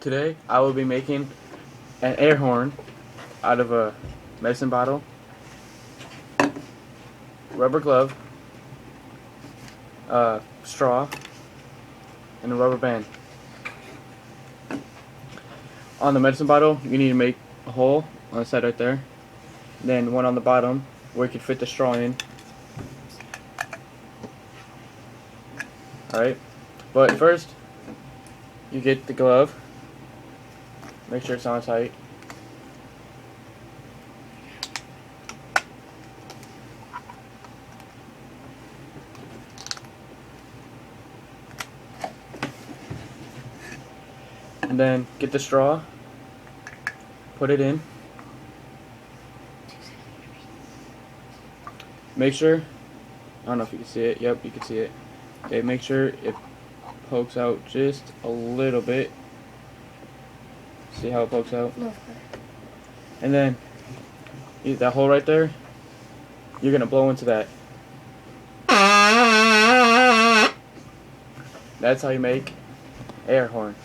Today I will be making an air horn out of a medicine bottle, rubber glove, straw, and a rubber band. On the medicine bottle, you need to make a hole on the side right there, then one on the bottom where you can fit the straw in. Alright, but first you get the glove, make sure it's on tight. And then get the straw, put it in. Make sure, I don't know if you can see it, yep, you can see it. Okay, make sure it pokes out just a little bit. See how it pokes out? No. And then, that hole right there, you're going to blow into that. That's how you make air horns.